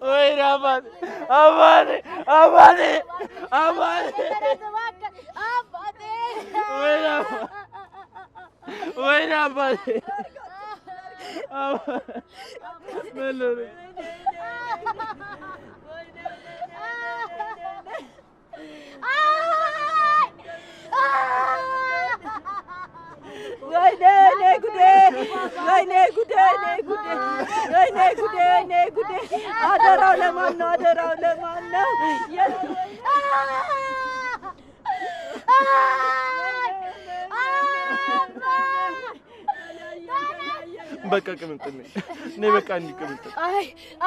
ወይኔ አባቴ ወይኔ አባቴ አደራው ለማን ነው በቃ ቅምጥል ነኝ በቃ እንቅምጥል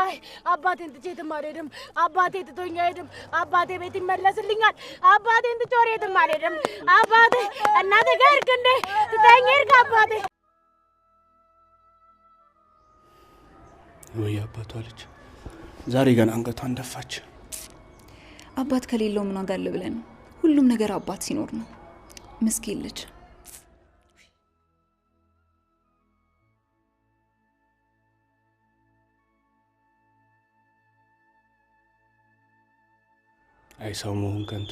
አይ አባቴን ትቼ ትማረድም አባቴ ትቶኛ ሄድም አባቴ ቤት ይመለስልኛል አባቴን ትቼ ወሬትም አልሄድም አባቴ እናቴ ጋር እንደ ትተኛ ሄድክ አባቴ ወይ አባቷ ልጅ ዛሬ ገና አንገቷን ደፋች አባት ከሌለው ምን አጋለ ብለን ሁሉም ነገር አባት ሲኖር ነው ምስኪን ልጅ አይ ሰው መሆን ከንቱ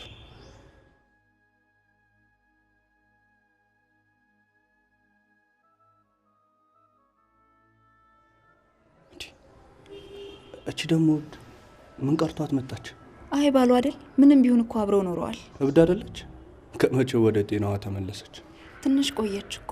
እቺ ደግሞ ምን ቀርቷት መጣች አይ ባሉ አይደል ምንም ቢሆን እኮ አብረው ኖረዋል እብድ አይደለች ከመቼው ወደ ጤናዋ ተመለሰች ትንሽ ቆየች እኮ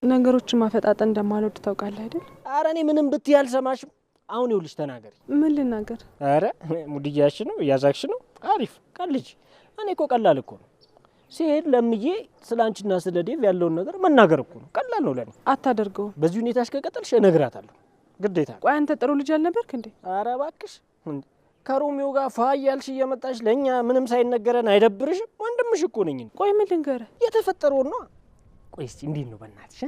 ነገሮችን ማፈጣጠን እንደማልወድ ታውቃለህ አይደል? ኧረ እኔ ምንም ብትይ አልሰማሽም። አሁን ይኸውልሽ ተናገሪ። ምን ልናገር? ኧረ ሙድያሽ ነው ያዛክሽ ነው። አሪፍ ቀልጅ። እኔ እኮ ቀላል እኮ ነው። ሲሄድ ለምዬ ስላንቺና ስለ ዴቭ ያለውን ነገር መናገር እኮ ነው። ቀላል ነው ለኔ። አታደርገው። በዚህ ሁኔታሽ ከቀጠልሽ እነግራታለሁ። ግዴታ። ቆይ አንተ ጥሩ ልጅ አልነበርክ እንዴ? ኧረ እባክሽ ከሮሚዮ ጋር ፋያልሽ እየመጣሽ ለኛ ምንም ሳይነገረን አይደብርሽም? ወንድምሽ እኮ ነኝ። ቆይ ምን ልንገርህ? የተፈጠረው ነው። ቆይ እስቲ እንዴት ነው በእናትሽ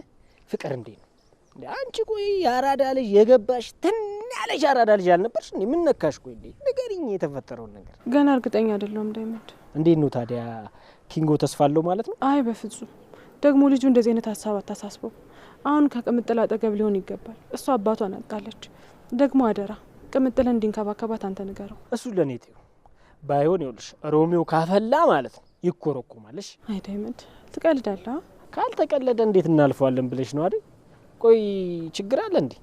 ፍቅር እንዴት ነው እንዴ? አንቺ ቆይ ያራዳ ልጅ የገባሽ ትናለሽ ያራዳ ልጅ አልነበርሽ እንዴ? ምን ነካሽ? ቆይ እንዴ ንገሪኝ የተፈጠረው ነገር። ገና እርግጠኛ አይደለም ዳይመንድ። እንዴት ነው ታዲያ ኪንጎ ተስፋለው ማለት ነው? አይ በፍጹም ደግሞ ልጁ እንደዚህ አይነት ሐሳብ አታሳስበው። አሁን ከቅምጥል አጠገብ ሊሆን ይገባል። እሷ አባቷን አጣለች። ደግሞ አደራ ቅምጥል እንዲንከባከባት አንተ ንገረው። እሱ ለኔ ተይው። ባይሆን ይኸውልሽ ሮሚዮ ካፈላ ማለት ነው ይኮረኩማልሽ። አይ ዳይመንድ ትቀልዳለህ። ካልተቀለደ እንዴት እናልፈዋለን ብለሽ ነው አይደል? ቆይ ችግር አለ እንዴ?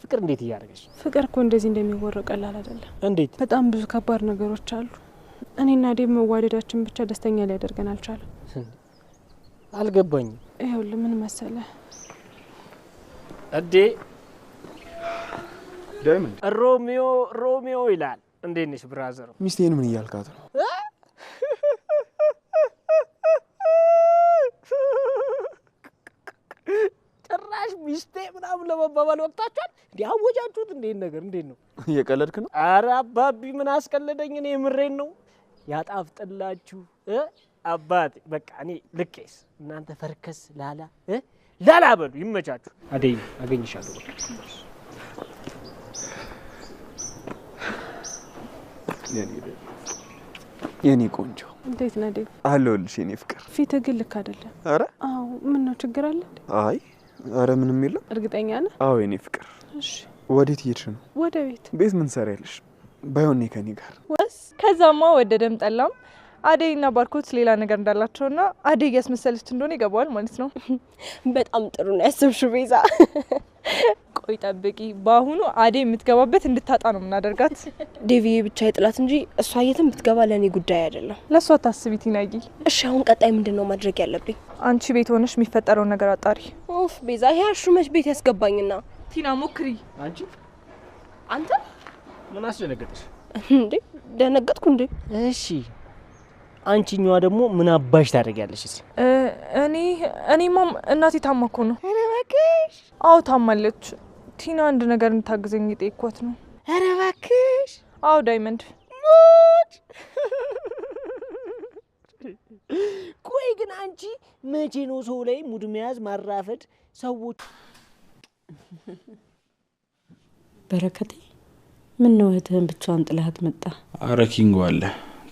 ፍቅር እንዴት እያደረገሽ? ፍቅር እኮ እንደዚህ እንደሚወራው ቀላል አይደለም። እንዴት? በጣም ብዙ ከባድ ነገሮች አሉ። እኔና ዴቭ መዋደዳችን ብቻ ደስተኛ ሊያደርገን አልቻለም። አልገባኝም። ይኸውልህ ምን መሰለህ እዴ ዳይመንድ ሮሚዮ ይላል። እንዴት ነሽ ብራዘር? ሚስቴን ምን እያልካት ነው? ጭራሽ ሚስቴ ምናምን ለመባባል ወቅታችኋል? እንዴ አወጃችሁት? እንዴት ነገር እንዴት ነው? እየቀለድክ ነው? ኧረ አባቢ ምን አስቀለደኝ? እኔ የምሬን ነው። ያጣፍጥላችሁ አባቴ። በቃ እኔ ልቄስ እናንተ ፈርከስ ላላ በሉ። ይመቻችሁ። አደይ አገኝሻለሁ። የኔ ቆንጆ እንዴት ነህ ዴቭ? አለሁልሽ የኔ ፍቅር። ፊትህ ግን ልክ አይደለም። ኧረ አዎ ምን ነው ችግር አለ እንዴ? አይ ኧረ ምንም የለም። እርግጠኛ ነህ? አዎ የኔ ፍቅር። እሺ ወዴት እየሄድሽ ነው? ወደ ቤት። ቤት ምን ሰሪያለሽ? ባይሆን ከኔ ጋር ወስ ከዛማ ወደደም ጠላም አደይና ባርኮት ሌላ ነገር እንዳላቸውና አደይ ያስመሰለች እንደሆነ ይገባዋል ማለት ነው። በጣም ጥሩ ነው ያሰብሽው ቤዛ። ቆይ ጠብቂ፣ በአሁኑ አደይ የምትገባበት እንድታጣ ነው የምናደርጋት። ዴቪዬ ብቻ ይጥላት እንጂ እሷ የትም ብትገባ ለኔ ጉዳይ አይደለም። ለሷ ታስቢ ቲናጊ። እሺ አሁን ቀጣይ ምንድነው ማድረግ ያለብኝ? አንቺ ቤት ሆነሽ የሚፈጠረው ነገር አጣሪ። ኡፍ ቤዛ፣ ይሄ ሹመሽ ቤት ያስገባኝና ቲና ሞክሪ። አንተ ምን አስደነገጠሽ እንዴ? ደነገጥኩ እንዴ? እሺ አንቺኛዋ ደግሞ ምን አባሽ ታደርጊያለሽ? እሺ እኔማ እናቴ ታማ እኮ ነው። ኧረ እባክሽ። አዎ ታማለች። ቲና አንድ ነገር እንታግዘኝ እየጠየኳት ነው። ኧረ እባክሽ። አዎ ዳይመንድ። ቆይ ግን አንቺ መቼ ነው ሰው ላይ ሙድ መያዝ ማራፈድ ሰዎች? በረከቴ ምን ነው እህትህን ብቻዋን ጥላት መጣ? አረ ኪንጎ አለ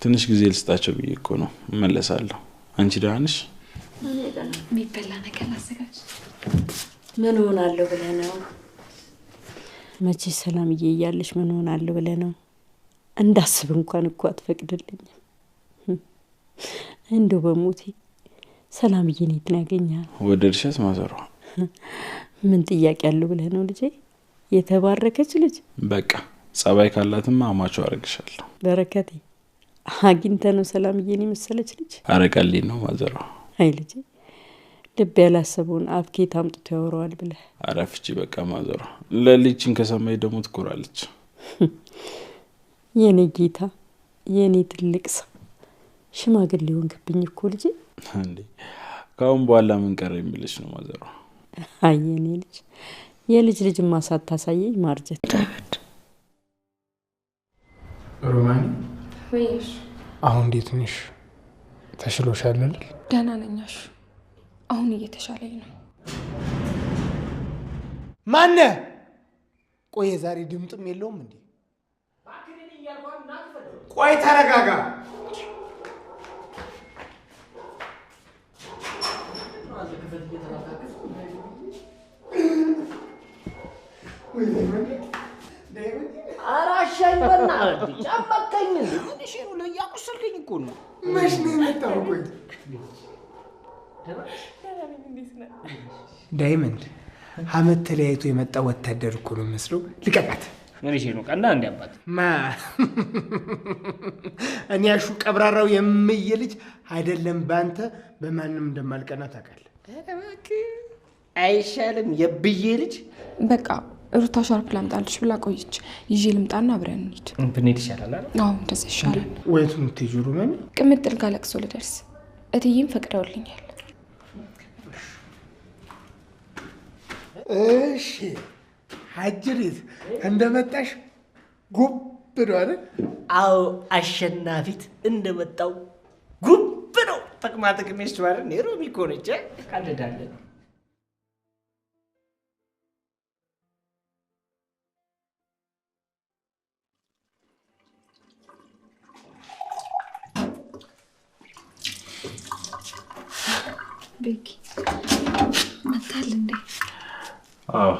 ትንሽ ጊዜ ልስጣቸው ብዬ እኮ ነው። እመለሳለሁ። አንቺ ደህና ነሽ? እኔ ደህና ነኝ። የሚበላ ነገር አዘጋጅ። ምን ሆናለሁ ብለህ ነው? መቼ ሰላምዬ እያለሽ ምን ሆናለሁ ብለህ ነው? እንዳስብ እንኳን እኮ አትፈቅድልኝም። እንደው በሞቴ ሰላምዬን የት ነው ያገኛል? ወደድሻት ማዘሯ? ምን ጥያቄ አለው ብለህ ነው ልጄ? የተባረከች ልጅ በቃ ጸባይ ካላትማ አማቹ አረግሻለሁ። በረከቴ አግኝተህ ነው ሰላምዬን የመሰለች ልጅ? አረቀልኝ ነው ማዘሯ። አይ ልጄ ልብ ያላሰበውን አፍኬት አምጥቶ ያወራዋል ብለህ አረፍቺ በቃ ማዘሯ። ለልጅን ከሰማይ ደግሞ ትኮራለች። የኔ ጌታ የኔ ትልቅ ሰው ሽማግሌ ሆንክብኝ እኮ ልጄ። እንዴ ካሁን በኋላ ምን ቀረኝ ብለሽ ነው ማዘሯ? አይ የኔ ልጅ የልጅ ልጅ ማሳት ታሳየኝ ማርጀት። ሮማን ወይስ አሁን እንዴት ነሽ? ተሽሎሻል አይደል? ደህና ነኛሽ? አሁን እየተሻለኝ ነው። ማነ? ቆይ ዛሬ ድምጥም የለውም እንዴ? ቆይ ተረጋጋ። አራሻኝ በእናትህ ጨመቀኝ። ትንሽ ነው ለያቁስልኝ እኮ ነው። መች ነው የመጣው? ቆይ ዳይመንድ አመት ተለያይቶ የመጣ ወታደር እኮ ነው መስሎ። ልቀቃት። ምንሽ ነው ቀና እንደ አባት ማ እኔ ያሹ ቀብራራው የምዬ ልጅ አይደለም። ባንተ በማንም እንደማልቀና ታውቃለህ። አይሻልም የብዬ ልጅ? በቃ ሩታ ሻርፕ ላምጣልሽ ብላ ቆየች። ይዤ ልምጣና አብረን እንሂድ። ብንሄድ ይሻላል አይደል? አዎ እንደዛ ይሻላል። ወይቱን የምትሄጂው ሮማን? ቅምጥል ጋር ለቅሶ ልደርስ እትዬም ፈቅደውልኛል። እሺ ሀጅሪት እንደመጣሽ ጉብ ነው አይደል? አዎ አሸናፊት እንደመጣው ጉብ ነው። ጥቅማ ጥቅም ይስተዋል። ሮሚ እኮ ነች። ቀልዳለን። ቤኪ መታል እንዴ? አዎ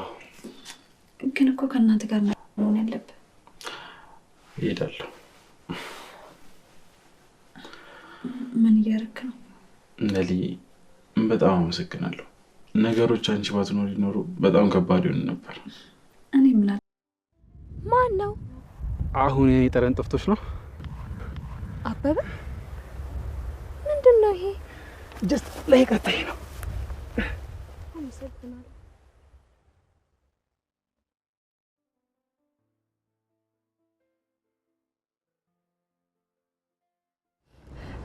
ግን እኮ ከእናንተ ጋር መሆን ያለብህ። እሄዳለሁ። ምን እያደረክ ነው? ነሊ በጣም አመሰግናለሁ። ነገሮች አንቺ ባትኖር ይኖሩ በጣም ከባድ ይሆን ነበር። እኔ ምን አለ? ማን ነው? አሁን የኔ ጠረን ጠፍቶሽ ነው? አበበ ምንድነው ይሄ? ጀስት ለይቀጣይ ነው። አመሰግናለሁ።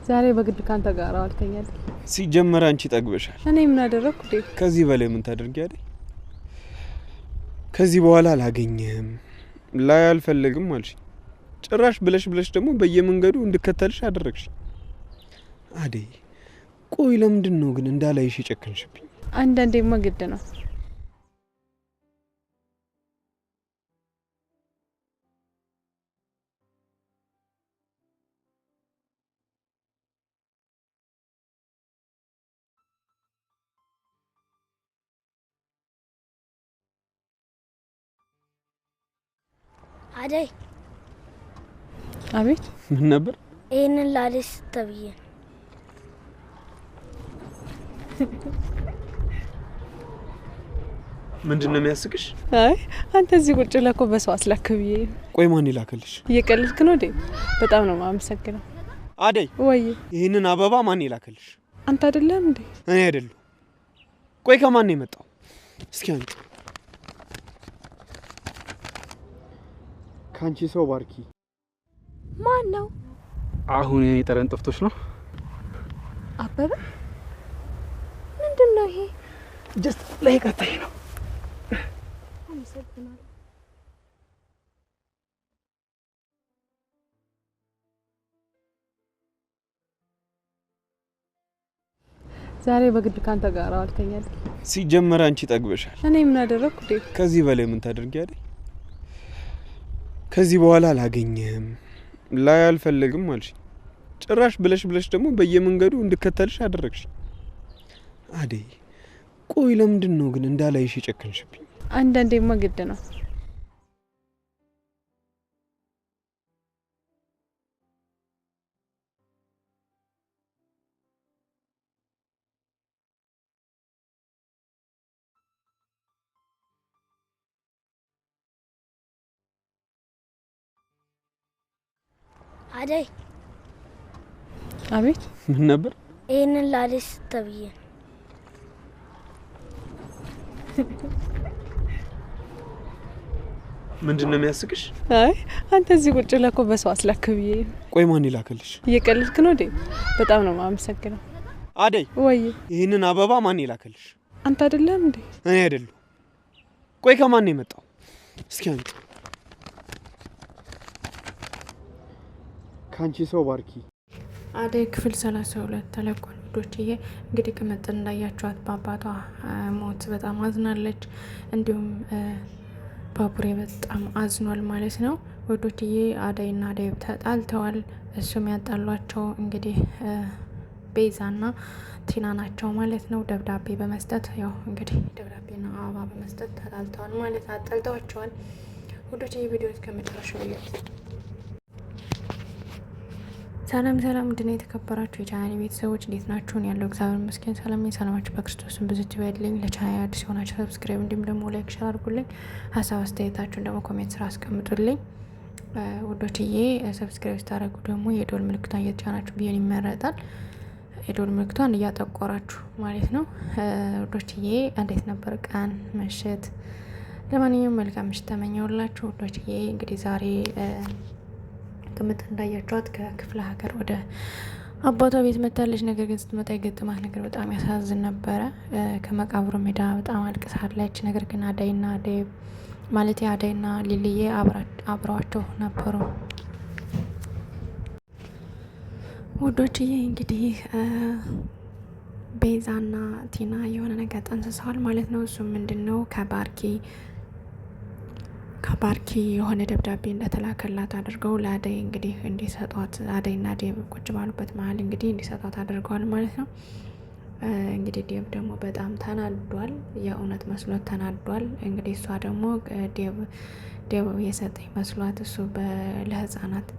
ዛሬ በግድ ካንተ ጋር አልተኛል። ሲጀመር አንቺ ጠግበሻል። እኔ ምን አደረኩ? ከዚህ በላይ ምን ታደርጊያለሽ? ከዚህ በኋላ አላገኘህም ላይ አልፈልግም አልሽ። ጭራሽ ብለሽ ደግሞ በየመንገዱ እንድከተልሽ አደረግሽ። አደይ ቆይ ለምንድን ነው ግን እንዳላይሽ የጨከንሽብኝ? አንዳንዴማ ግድ ነው። አደይ አቤት። ምን ነበር? ይህንን ላለች ስተብዬ ምንድን ነው የሚያስቅሽ? አይ አንተ እዚህ ቁጭ ብለህ እኮ በሰው አስላክብዬ። ቆይ ማን ይላከልሽ? እየቀለድክ ነው እንዴ? በጣም ነው የማመሰግነው። አደይ ወይ ይህንን አበባ ማን ይላከልሽ? አንተ አይደለም እንዴ? እኔ አይደለሁ። ቆይ ከማን ነው የመጣው? እስኪ አንቺ ካንቺ ሰው ባርኪ። ማን ነው? አሁን የኔ ጠረን ጠፍቶሽ ነው? አበበ ምንድን ነው ይሄ? ጀስት ለይቀጣይ ነው። አመሰግናለሁ። ዛሬ በግድ ካንተ ጋር አልተኛል። ሲጀመር አንቺ ጠግበሻል። እኔ ምን አደረኩ? ከዚህ በላይ ምን ታደርጊ አይደል? ከዚህ በኋላ አላገኘህም ላይ አልፈልግም አልሽ። ጭራሽ ብለሽ ደግሞ በየመንገዱ እንድከተልሽ አደረግሽ። አደይ ቆይ ለምንድን ነው ግን እንዳላይሽ የጨከንሽብኝ? አንዳንዴማ ግድ ነው። አደይ አቤት። ምን ነበር? ይህንን ላለች ስተብዬ ምንድን ነው የሚያስቅሽ? አይ አንተ እዚህ ቁጭ ብለህ እኮ በሰው አስላክብዬ። ቆይ ማን ይላከልሽ? እየቀለድክ ነው እንዴ? በጣም ነው የማመሰግነው። አደይ ወይ ይህንን አበባ ማን ይላከልሽ? አንተ አይደለም እንዴ? እኔ አይደለሁ። ቆይ ከማን ነው የመጣው? እስኪ አንቺ ካንቺ ሰው ባርኪ። አደይ ክፍል 32 ተለቋል ውዶችዬ። እንግዲህ ቅምጥል እንዳያችኋት በአባቷ ሞት በጣም አዝናለች። እንዲሁም ባቡሬ በጣም አዝኗል ማለት ነው ውዶችዬ። አደይና ዴብ ተጣልተዋል። እሱም ያጣሏቸው እንግዲህ ቤዛና ቲና ናቸው ማለት ነው። ደብዳቤ በመስጠት ያው እንግዲህ ደብዳቤና አበባ በመስጠት ተጣልተዋል ማለት አጣልተዋቸዋል ውዶችዬ። ቪዲዮ እስከመጨረሻው ሰላም ሰላም፣ እንድና የተከበራችሁ የቻናሌ ቤተሰቦች እንዴት ናችሁን? ያለው እግዚአብሔር ይመስገን ሰላም ነኝ። ሰላማችሁ በክርስቶስም ብዙ ይበልልኝ። ለቻናሌ አዲስ የሆናችሁ ሰብስክራይብ እንዲሁም ደግሞ ላይክ ሼር አድርጉልኝ። ሀሳብ አስተያየታችሁን ደግሞ ኮሜንት ስራ አስቀምጡልኝ ውዶችዬ። ሰብስክራይብ ስታደርጉ ደግሞ የደወል ምልክቷን እየተጫናችሁ ቢሆን ይመረጣል። የደወል ምልክቷን እያጠቆራችሁ ማለት ነው ውዶችዬ። እንዴት ነበር ቀን ምሽት? ለማንኛውም መልካም ምሽት ተመኘሁላችሁ ውዶችዬ። እንግዲህ ዛሬ ቅምጥል እንዳያችኋት ከክፍለ ሀገር ወደ አባቷ ቤት መታለች። ነገር ግን ስትመጣ የገጠማት ነገር በጣም ያሳዝን ነበረ። ከመቃብሩ ሜዳ በጣም አልቅሳለች። ነገር ግን አደይና ዴብ ማለት አደይና ሊልዬ አብረዋቸው ነበሩ ውዶችዬ። እንግዲህ ቤዛና ቲና የሆነ ነገር ጠንስሰዋል ማለት ነው። እሱም ምንድን ነው ከባርኪ የሆነ ደብዳቤ እንደተላከላት አድርገው ለአደይ እንግዲህ እንዲሰጧት አደይና ዴብ ቁጭ ባሉበት መሀል እንግዲህ እንዲሰጧት አድርገዋል ማለት ነው። እንግዲህ ዴብ ደግሞ በጣም ተናዷል። የእውነት መስሎት ተናዷል። እንግዲህ እሷ ደግሞ ዴብ የሰጠኝ መስሏት እሱ ለህፃናት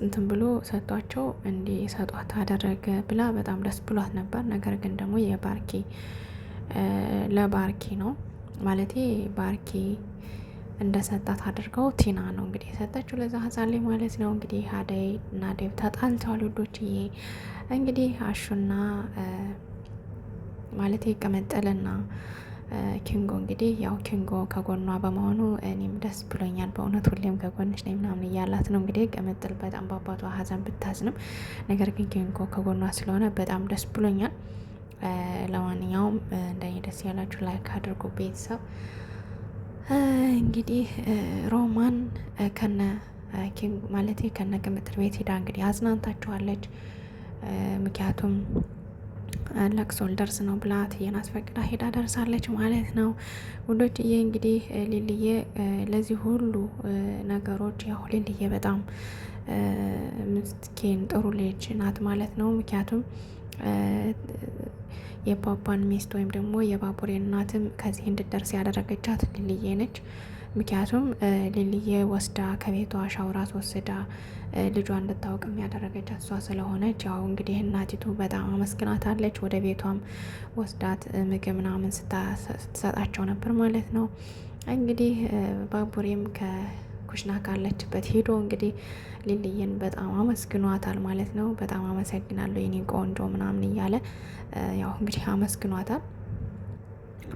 እንትን ብሎ ሰጧቸው እንዲሰጧት አደረገ ብላ በጣም ደስ ብሏት ነበር። ነገር ግን ደግሞ ለባርኪ ነው ማለት ባርኪ እንደሰጣት አድርገው ቲና ነው እንግዲህ የሰጠችው ለዛ ህፃን ላይ ማለት ነው። እንግዲህ አደይ እና ዴብ ተጣልተዋል ውዶችዬ። እንግዲህ አሹና ማለት ቅምጥልና ኪንጎ እንግዲህ ያው ኪንጎ ከጎኗ በመሆኑ እኔም ደስ ብሎኛል በእውነት ሁሌም ከጎንሽ ነኝ ምናምን እያላት ነው። እንግዲህ ቅምጥል በጣም በአባቷ ሀዘን ብታዝንም ነገር ግን ኪንጎ ከጎኗ ስለሆነ በጣም ደስ ብሎኛል። ለማንኛውም እንደኔ ደስ ያላችሁ ላይክ አድርጉ ቤተሰብ። እንግዲህ ሮማን ከነ ኪንግ ማለት ከነ ቅምጥል ቤት ሄዳ እንግዲህ አዝናንታችኋለች። ምክንያቱም ለቅሶ ልደርስ ነው ብላ ትዬን አስፈቅዳ ሄዳ ደርሳለች ማለት ነው ውዶችዬ። እንግዲህ ሊልዬ ለዚህ ሁሉ ነገሮች ያው ሊልዬ በጣም ምስኪን ጥሩ ልጅ ናት ማለት ነው። ምክንያቱም የባባን ሚስት ወይም ደግሞ የባቡሬ እናትም ከዚህ እንድደርስ ያደረገቻት ሊልዬ ነች። ምክንያቱም ሊልዬ ወስዳ ከቤቷ ሻውራት ወስዳ ልጇ እንድታውቅ ያደረገቻት እሷ ስለሆነች ያው እንግዲህ እናቲቱ በጣም አመስግናታለች። ወደ ቤቷም ወስዳት ምግብ ምናምን ስትሰጣቸው ነበር ማለት ነው። እንግዲህ ባቡሬም ከኩሽና ካለችበት ሄዶ እንግዲህ ሊልዬን በጣም አመስግኗታል ማለት ነው። በጣም አመሰግናለሁ የኔ ቆንጆ ምናምን እያለ ያው እንግዲህ አመስግኗታል።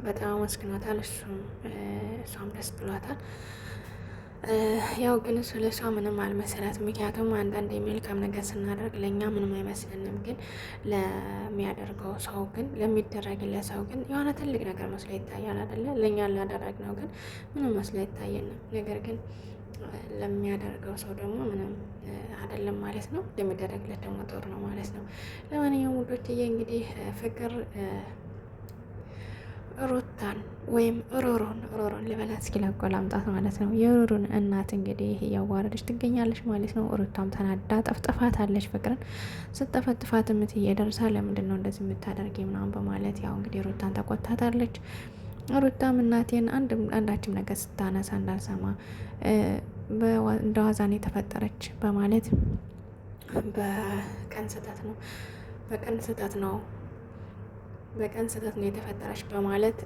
በጣም አመስግኗታል። እሷም ደስ ብሏታል። ያው ግን ስለ እሷ ምንም አልመሰላትም። ምክንያቱም አንዳንድ መልካም ነገር ስናደርግ ለእኛ ምንም አይመስልንም፣ ግን ለሚያደርገው ሰው ግን ለሚደረግለት ሰው ግን የሆነ ትልቅ ነገር መስሎ ይታያል አይደለ? ለእኛ ላደረግነው ግን ምንም መስሎ አይታየንም። ነገር ግን ለሚያደርገው ሰው ደግሞ ምንም አይደለም ማለት ነው። ለሚደረግለት ደግሞ ጦር ነው ማለት ነው። ለማንኛውም ውዶችዬ እንግዲህ ፍቅር ሩታን ወይም ሮሮን ልበላት እስኪ ላቆላምጣት ማለት ነው። የሮሮን እናት እንግዲህ እያዋረደች ትገኛለች ማለት ነው። ሩታም ተናዳ ጠፍጥፋታለች። ፍቅርን ስጠፈጥፋት እምትዬ ደርሳ ለምንድን ነው እንደዚህ የምታደርጊ ምናምን በማለት ያው እንግዲህ ሩታን ተቆጣታለች። ሩታም እናቴን አንዳችም ነገር ስታነሳ እንዳልሰማ እንደ ዋዛን የተፈጠረች በማለት በቀን ስህተት ነው የተፈጠረች በማለት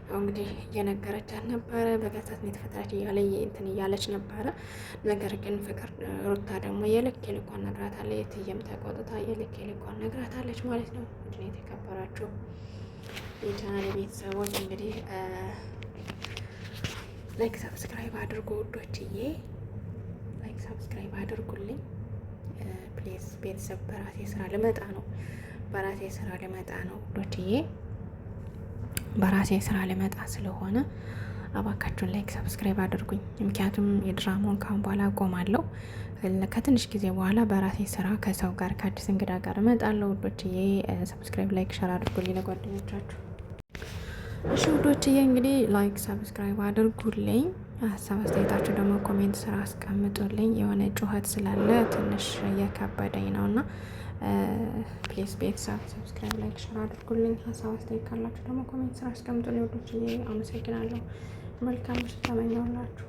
ያው እንግዲህ እየነገረቻት ነበረ። በቀን ስህተት ነው የተፈጠረች እያለ እንትን እያለች ነበረ። ነገር ግን ፍቅር ሩታ ደግሞ የልክ የልኳን ነግራታለች። የትየም ተቆጥታ የልክ የልኳን ነግራታለች ማለት ነው። እንግዲህ የተከበራችሁ የቻናል ቤተሰቦች እንግዲህ ላይክ ሰብስክራይብ አድርጉ ውዶችዬ፣ ላይክ ሰብስክራይብ አድርጉልኝ ፕሌስ። ቤተሰብ በራሴ ስራ ልመጣ ነው ውዶችዬ፣ በራሴ ስራ ልመጣ ስለሆነ አባካችሁን ላይክ ሰብስክራይብ አድርጉኝ። ምክንያቱም የድራማውን ካሁን በኋላ አቆማለሁ። ከትንሽ ጊዜ በኋላ በራሴ ስራ ከሰው ጋር ከአዲስ እንግዳ ጋር እመጣለሁ ውዶችዬ። ሰብስክራይብ ላይክ ሸር አድርጉልኝ ለጓደኞቻችሁ። እሺ ውዶችዬ እንግዲህ ላይክ ሰብስክራይብ አድርጉልኝ። ሀሳብ አስተያየታችሁ ደግሞ ኮሜንት ስራ አስቀምጡልኝ። የሆነ ጩኸት ስላለ ትንሽ እየከበደኝ ነው እና ፕሌስ ቤተሰብ ሰብስክራይብ ላይክ ሸር አድርጉልኝ። ሀሳብ አስተያየት ካላችሁ ደግሞ ኮሜንት ስራ አስቀምጡልኝ ውዶችዬ። አመሰግናለሁ። መልካም ምሽት ተመኘሁላችሁ።